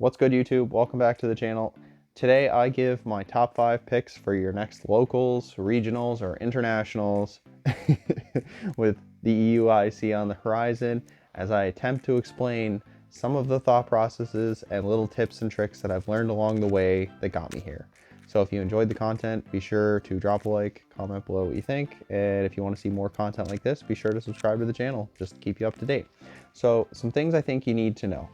What's good, YouTube? Welcome back to the channel. Today I give my top 5 picks for your next locals, regionals, or internationals with the EUIC on the horizon as I attempt to explain some of the thought processes and little tips and tricks that I've learned along the way that got me here. So if you enjoyed the content, be sure to drop a like, comment below what you think, and if you want to see more content like this, be sure to subscribe to the channel just to keep you up to date. So some things I think you need to know.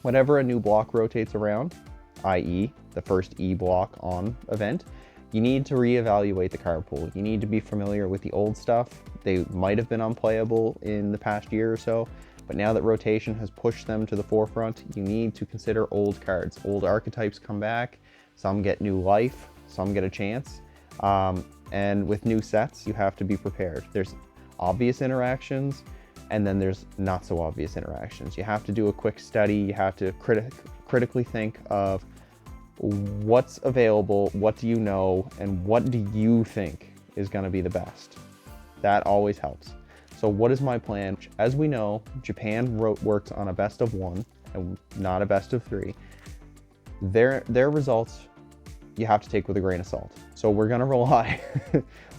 Whenever a new block rotates around, i.e. the first E block on event, you need to reevaluate the card pool. You need to be familiar with the old stuff. They might have been unplayable in the past year or so, but now that rotation has pushed them to the forefront, you need to consider old cards. Old archetypes come back, some get new life, some get a chance. And with new sets, you have to be prepared. There's obvious interactions, and then there's not so obvious interactions. You have to do a quick study. You have to critically think of what's available, what do you know, and what do you think is going to be the best. That always helps. So what is my plan? As we know, Japan works on a best of 1 and not a best of 3. Their results you have to take with a grain of salt. So we're going to rely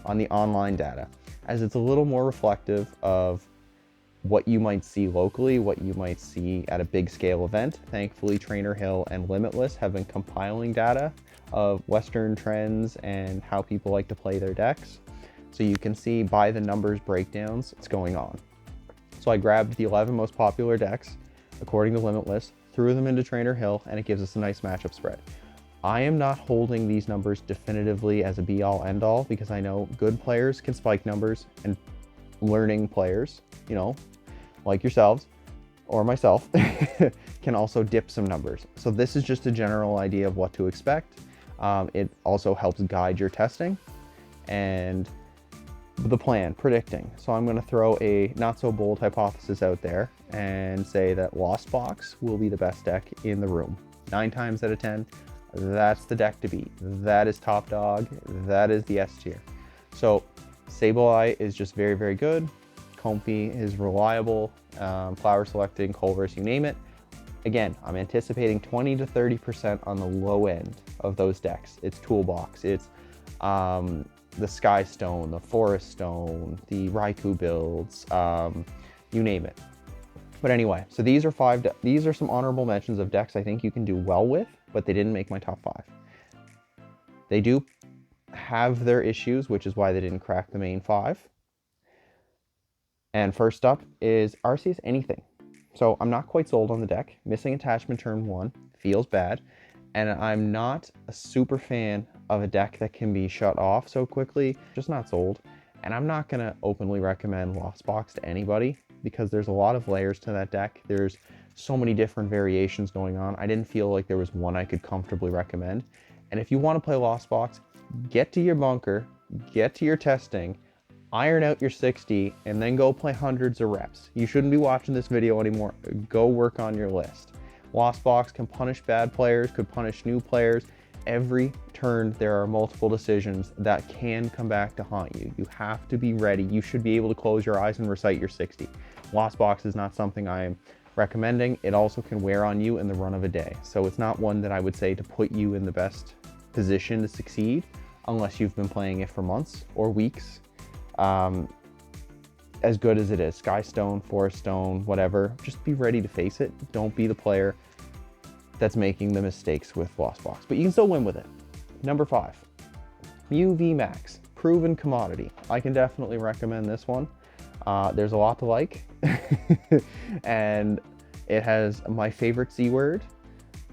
on the online data, as it's a little more reflective of what you might see locally, what you might see at a big scale event. Thankfully, Trainer Hill and Limitless have been compiling data of Western trends and how people like to play their decks. So you can see by the numbers breakdowns what's going on. So I grabbed the 11 most popular decks, according to Limitless, threw them into Trainer Hill, and it gives us a nice matchup spread. I am not holding these numbers definitively as a be-all end-all, because I know good players can spike numbers and learning players, you know, like yourselves or myself, can also dip some numbers. So this is just a general idea of what to expect. It also helps guide your testing and the plan, predicting. So I'm going to throw a not so bold hypothesis out there and say that Lost Box will be the best deck in the room. 9 times out of 10, that's the deck to beat. That is top dog. That is the S tier. So Sableye is just very, very good. Comfy is reliable, flower selecting, Culver's, you name it. Again, I'm anticipating 20 to 30% on the low end of those decks. It's Toolbox, it's the Sky Stone, the Forest Stone, the Raikou builds, you name it. But anyway, so these are some honorable mentions of decks I think you can do well with, but they didn't make my top 5. They do have their issues, which is why they didn't crack the main 5. And first up is Arceus Anything. So I'm not quite sold on the deck. Missing attachment turn 1 feels bad. And I'm not a super fan of a deck that can be shut off so quickly. Just not sold. And I'm not gonna openly recommend Lost Box to anybody, because there's a lot of layers to that deck. There's so many different variations going on. I didn't feel like there was one I could comfortably recommend. And if you want to play Lost Box, get to your bunker, get to your testing, iron out your 60, and then go play hundreds of reps. You shouldn't be watching this video anymore. Go work on your list. Lost Box can punish bad players, could punish new players. Every turn there are multiple decisions that can come back to haunt you. You have to be ready. You should be able to close your eyes and recite your 60. Lost Box is not something I am recommending. It also can wear on you in the run of a day. So it's not one that I would say to put you in the best position to succeed unless you've been playing it for months or weeks. As good as it is, Sky Stone, Forest Stone, whatever, just be ready to face it. Don't be the player that's making the mistakes with Lost Box, but you can still win with it. Number 5, Mew VMAX, proven commodity. I can definitely recommend this one. There's a lot to like, and it has my favorite C word,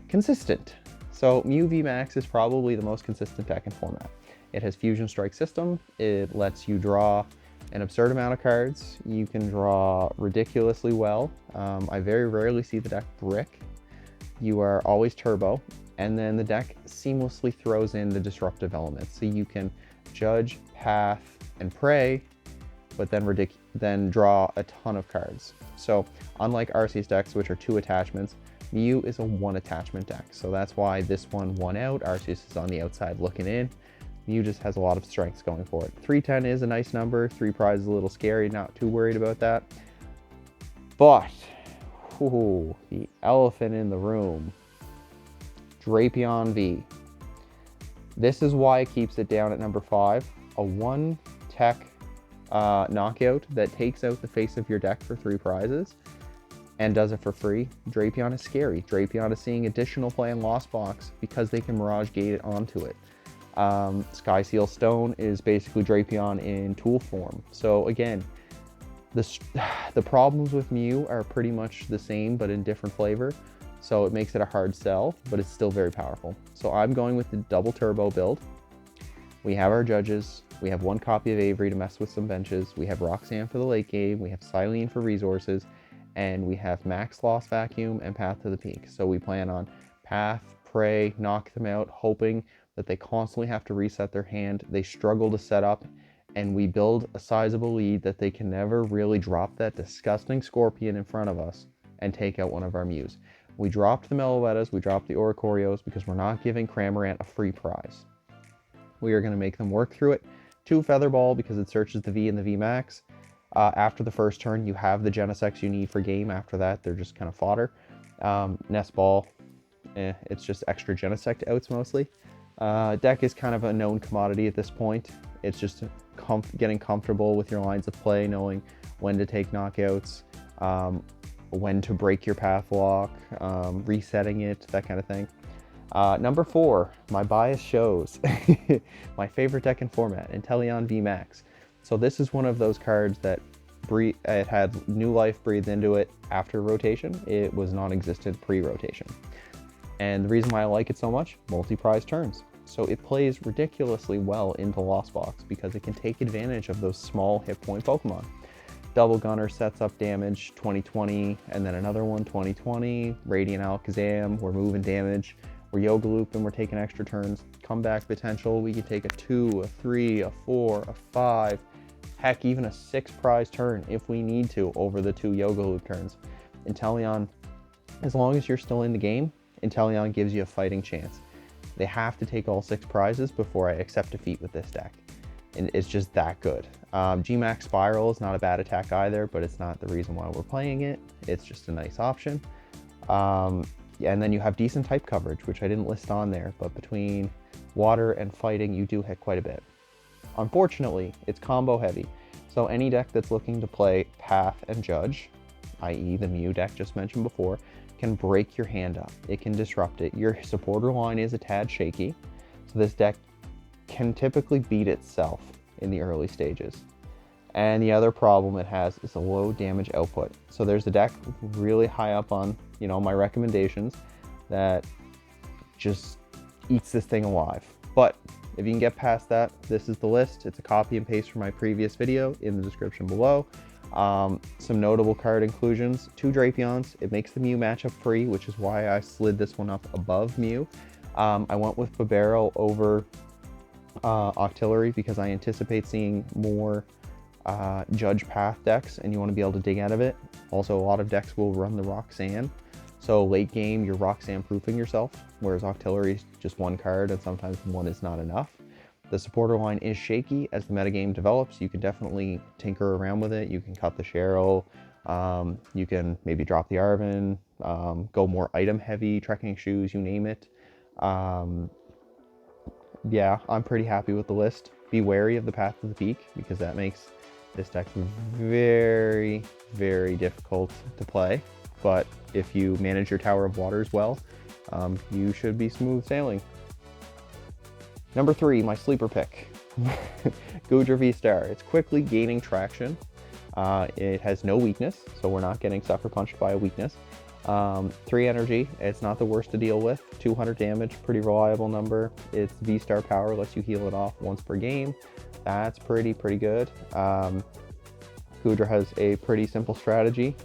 consistent. So Mew VMAX is probably the most consistent deck in format. It has Fusion Strike system. It lets you draw an absurd amount of cards. You can draw ridiculously well. I very rarely see the deck brick. You are always turbo. And then the deck seamlessly throws in the disruptive elements. So you can judge, path, and pray, but then draw a ton of cards. So unlike Arceus decks, which are 2 attachments, Mew is a 1 attachment deck. So that's why this one won out. Arceus is on the outside looking in. Mew just has a lot of strengths going for it. 310 is a nice number. 3 prize is a little scary, not too worried about that. But, the elephant in the room Drapion V. This is why it keeps it down at number 5. A 1 tech knockout that takes out the face of your deck for 3 prizes and does it for free. Drapion is scary. Drapion is seeing additional play in Lost Box because they can Mirage Gate it onto it. Sky Seal Stone is basically Drapion in tool form. So again, the problems with Mew are pretty much the same but in different flavor. So it makes it a hard sell, but it's still very powerful. So I'm going with the double turbo build. We have our judges. We have 1 copy of Avery to mess with some benches. We have Roxanne for the late game. We have Silene for resources. And we have Max Lost Vacuum and Path to the Peak. So we plan on Path, Pray, knock them out, hoping that they constantly have to reset their hand. They struggle to set up, and we build a sizable lead that they can never really drop that disgusting Scorpion in front of us and take out one of our Mews. We dropped the Meloettas, we dropped the Oricorios because we're not giving Cramorant a free prize. We are going to make them work through it. 2 Featherball because it searches the V and the VMAX. After the first turn, you have the Genesects you need for game. After that, they're just kind of fodder. Nest Ball, it's just extra Genesect outs mostly. Deck is kind of a known commodity at this point. It's just getting comfortable with your lines of play, knowing when to take knockouts, when to break your path lock, resetting it, that kind of thing. Number 4, my bias shows. My favorite deck in format, INTELEON VMAX. So this is one of those cards that it had new life breathed into it after rotation. It was non-existent pre-rotation. And the reason why I like it so much, multi-prize turns. So it plays ridiculously well into Lost Box because it can take advantage of those small hit point Pokemon. Double Gunner sets up damage 2020, and then another one 2020. Radiant Alakazam, we're moving damage. We're Yoga Loop and we're taking extra turns. Comeback potential, we can take a 2, a 3, a 4, a 5, heck, even a 6 prize turn if we need to over the 2 Yoga Loop turns. INTELEON, as long as you're still in the game, INTELEON gives you a fighting chance. They have to take all 6 prizes before I accept defeat with this deck. And it's just that good. GMAX Spiral is not a bad attack either, but it's not the reason why we're playing it. It's just a nice option. Yeah, and then you have decent type coverage, which I didn't list on there, but between water and fighting, you do hit quite a bit. Unfortunately, it's combo heavy. So any deck that's looking to play Path and Judge, i.e. the Mew deck just mentioned before, can break your hand up. It can disrupt it. Your supporter line is a tad shaky, so this deck can typically beat itself in the early stages. And the other problem it has is a low damage output. So there's a deck really high up on, my recommendations that just eats this thing alive. But if you can get past that, this is the list. It's a copy and paste from my previous video in the description below. Some notable card inclusions, 2 Drapions. It makes the Mew matchup free, which is why I slid this one up above Mew. I went with Babero over Octillery because I anticipate seeing more Judge Path decks, and you want to be able to dig out of it. Also, a lot of decks will run the Roxanne. So late game, you're Roxanne proofing yourself, whereas Octillery is just 1 card, and sometimes 1 is not enough. The supporter line is shaky. As the metagame develops, you can definitely tinker around with it. You can cut the Cheryl, you can maybe drop the Arven, go more item heavy, trekking shoes, you name it. Yeah, I'm pretty happy with the list. Be wary of the Path to the Peak because that makes this deck very, very difficult to play. But if you manage your Tower of Waters well, you should be smooth sailing. Number 3, my sleeper pick, GOODRA VSTAR. It's quickly gaining traction. It has no weakness, so we're not getting sucker punched by a weakness. 3 energy, it's not the worst to deal with. 200 damage, pretty reliable number. Its VSTAR power lets you heal it off once per game. That's pretty good. GOODRA has a pretty simple strategy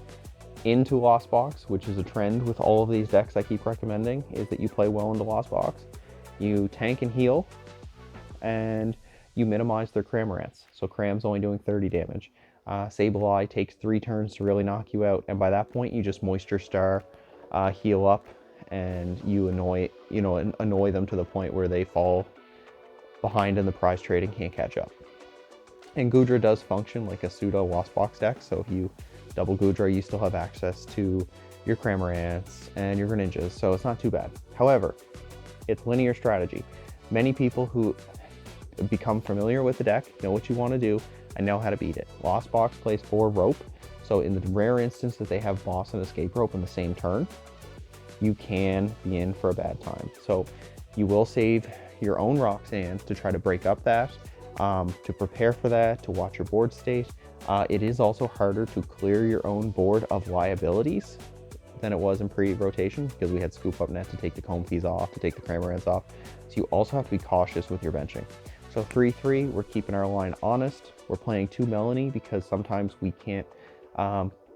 into Lost Box, which is a trend with all of these decks I keep recommending, is that you play well into Lost Box. You tank and heal, and you minimize their Cramorants. So Cram's only doing 30 damage. Sableye takes 3 turns to really knock you out, and by that point you just Moisture Star, heal up, and you annoy them to the point where they fall behind in the prize trade and can't catch up. And GOODRA does function like a pseudo Lost Box deck, so if you double GOODRA, you still have access to your Cramorants and your Greninjas, so it's not too bad. However, It's linear strategy. Many people who become familiar with the deck know what you want to do and know how to beat it. Lost Box plays 4 rope, so in the rare instance that they have boss and escape rope in the same turn, you can be in for a bad time. So you will save your own Roxanne to try to break up that, to prepare for that, to watch your board state. It is also harder to clear your own board of liabilities than it was in pre-rotation, because we had Scoop Up Net to take the Comfeys off, to take the Cramorants off. So you also have to be cautious with your benching. So 3-3, we're keeping our line honest. We're playing 2 Melanie because sometimes we can't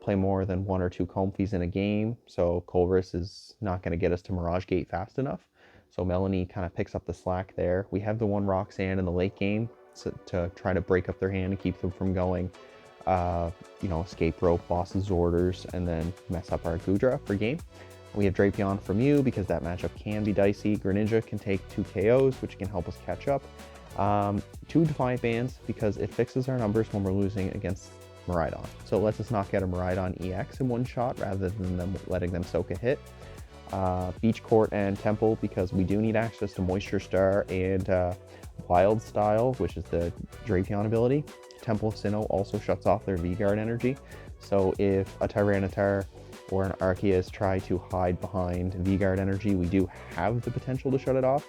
play more than 1 or 2 Comfeys in a game. So Colress is not going to get us to Mirage Gate fast enough. So Melanie kind of picks up the slack there. We have the 1 Roxanne in the late game to try to break up their hand and keep them from going, escape rope, boss's orders, and then mess up our GOODRA for game. We have Drapion from you because that matchup can be dicey. Greninja can take 2 KOs, which can help us catch up. 2 Defiant Bands because it fixes our numbers when we're losing against Miraidon. So it lets us knock out a Miraidon EX in one shot rather than letting them soak a hit. Beach Court and Temple because we do need access to Moisture Star and Wild Style, which is the Drapion ability. Temple of Sinnoh also shuts off their V-Guard energy. So if a Tyranitar or an Arceus try to hide behind V-Guard energy, we do have the potential to shut it off.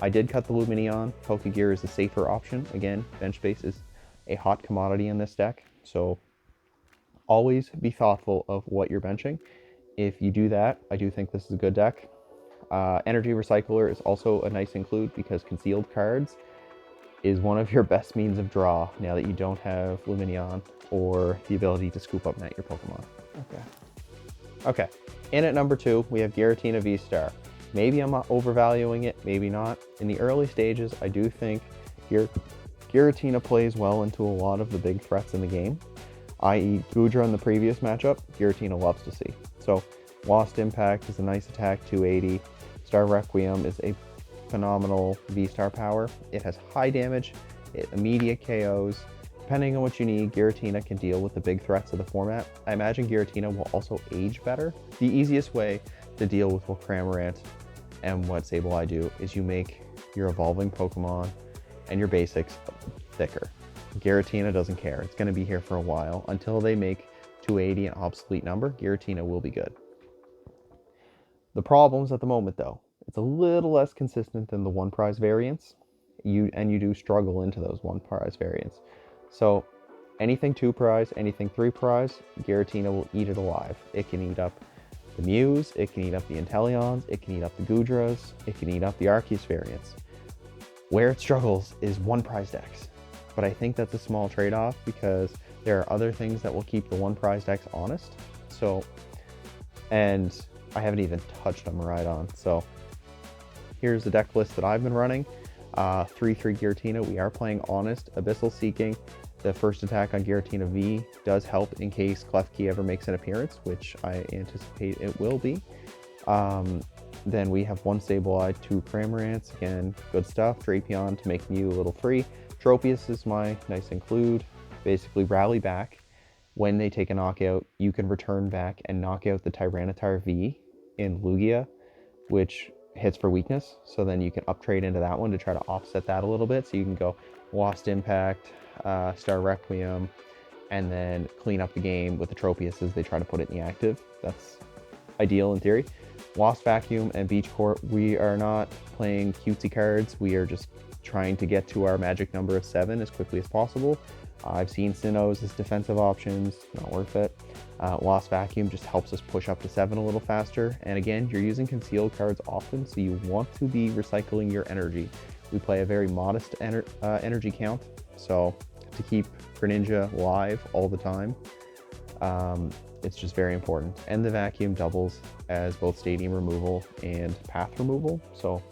I did cut the Lumineon. Pokegear is the safer option. Again, bench space is a hot commodity in this deck, so always be thoughtful of what you're benching. If you do that, I do think this is a good deck. Energy Recycler is also a nice include because concealed cards is one of your best means of draw now that you don't have Lumineon or the ability to scoop up net your Pokemon. Okay. In at number 2, we have GRATINA VSTAR. Maybe I'm overvaluing it, maybe not. In the early stages, I do think GRATINA plays well into a lot of the big threats in the game, i.e. GOODRA in the previous matchup, GRATINA loves to see. So Lost Impact is a nice attack, 280. Star Requiem is a phenomenal V-Star power. It has high damage, immediate KOs. Depending on what you need, GRATINA can deal with the big threats of the format. I imagine GRATINA will also age better. The easiest way to deal with what Cramorant and what Sableye do is you make your evolving Pokemon and your basics thicker. GRATINA doesn't care. It's going to be here for a while. Until they make 280 an obsolete number, GRATINA will be good. The problems at the moment, though, it's a little less consistent than the 1 prize variants. You do struggle into those 1 prize variants. So anything 2 prize, anything 3 prize, GRATINA will eat it alive. It can eat up the Mews, it can eat up the INTELEONs, it can eat up the GOODRAs, it can eat up the Arceus variants. Where it struggles is 1 prize decks. But I think that's a small trade-off because there are other things that will keep the 1 prize decks honest. So, and I haven't even touched on Miraidon. So here's the deck list that I've been running. 3-3 GRATINA, we are playing Honest, Abyssal Seeking. The first attack on GRATINA V does help in case Klefki ever makes an appearance, which I anticipate it will be. Then we have 1 Sableye, 2 Cramorants, again, good stuff. Drapion to make Mew a little free. Tropius is my nice include. Basically rally back. When they take a knockout, you can return back and knock out the Tyranitar V in Lugia, which hits for weakness. So then you can uptrade into that one to try to offset that a little bit. So you can go Lost Impact, Star Requiem, and then clean up the game with the Tropius as they try to put it in the active. That's ideal in theory. Lost Vacuum and Beach Court, we are not playing cutesy cards. We are just trying to get to our magic number of 7 as quickly as possible. I've seen Sinnohs as defensive options, not worth it. Lost Vacuum just helps us push up to 7 a little faster. And again, you're using concealed cards often, so you want to be recycling your energy. We play a very modest energy count, so to keep Greninja live all the time, it's just very important. And the Vacuum doubles as both stadium removal and path removal, so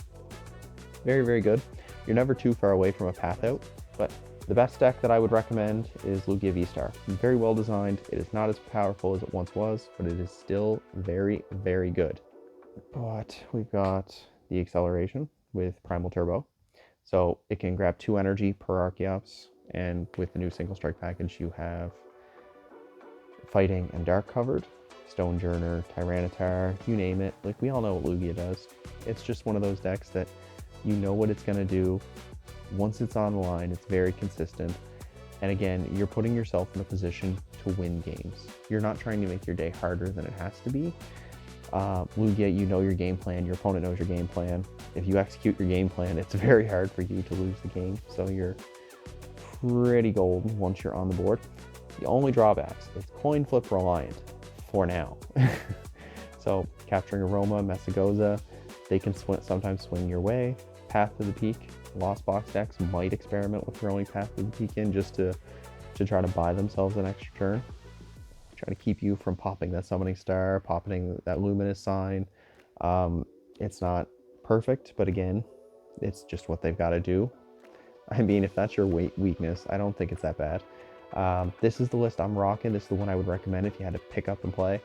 very, very good. You're never too far away from a path out, but the best deck that I would recommend is LUGIA VSTAR. Very well designed. It is not as powerful as it once was, but it is still very, very good. But we've got the acceleration with Primal Turbo. So it can grab 2 energy per Archeops, and with the new single strike package, you have fighting and dark covered. Stonejourner, Tyranitar, you name it. Like, we all know what Lugia does. It's just one of those decks that you know what it's going to do. Once it's on the line, it's very consistent. And again, you're putting yourself in a position to win games. You're not trying to make your day harder than it has to be. Lugia, you know your game plan, your opponent knows your game plan. If you execute your game plan, it's very hard for you to lose the game. So you're pretty golden once you're on the board. The only drawbacks, it's coin flip reliant for now. So capturing Aroma, Messagoza, they can sometimes swing your way. Path to the Peak, Lost Box decks might experiment with throwing Path to the Peak in just to try to buy themselves an extra turn. Try to keep you from popping that Summoning Star, popping that Luminous Sign. It's not perfect, but again, it's just what they've got to do. I mean, if that's your weakness, I don't think it's that bad. This is the list I'm rocking. This is the one I would recommend if you had to pick up and play.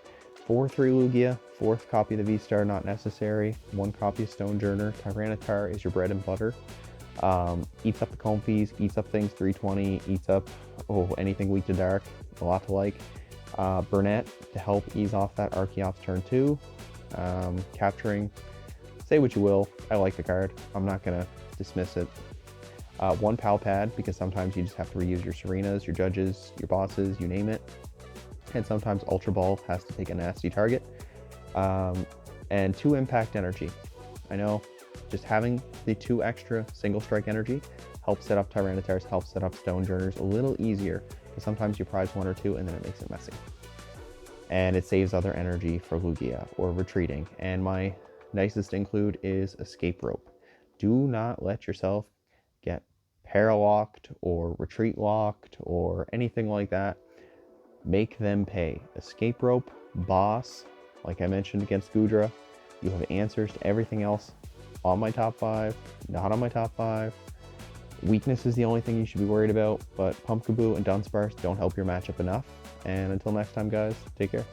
4-3 Lugia, 4th copy of the VSTAR, not necessary. 1 copy of Stonejourner. Tyranitar is your bread and butter. Eats up the Comfies, eats up things 320, eats up anything weak to dark, a lot to like. Burnett to help ease off that Archeops turn 2. Capturing, say what you will, I like the card. I'm not going to dismiss it. 1 Pal Pad, because sometimes you just have to reuse your Serenas, your Judges, your Bosses, you name it. And sometimes Ultra Ball has to take a nasty target. And 2 Impact Energy. I know just having the 2 extra single strike energy helps set up Tyranitars, helps set up Stonejourners a little easier, because sometimes you prize 1 or 2 and then it makes it messy. And it saves other energy for Lugia or retreating. And my nicest include is Escape Rope. Do not let yourself get paralocked or retreat locked or anything like that. Make them pay. Escape Rope, Boss, like I mentioned against GOODRA, you have answers to everything else on my top 5, not on my top 5. Weakness is the only thing you should be worried about, but Pumpkaboo and Dunsparce don't help your matchup enough. And until next time, guys, take care.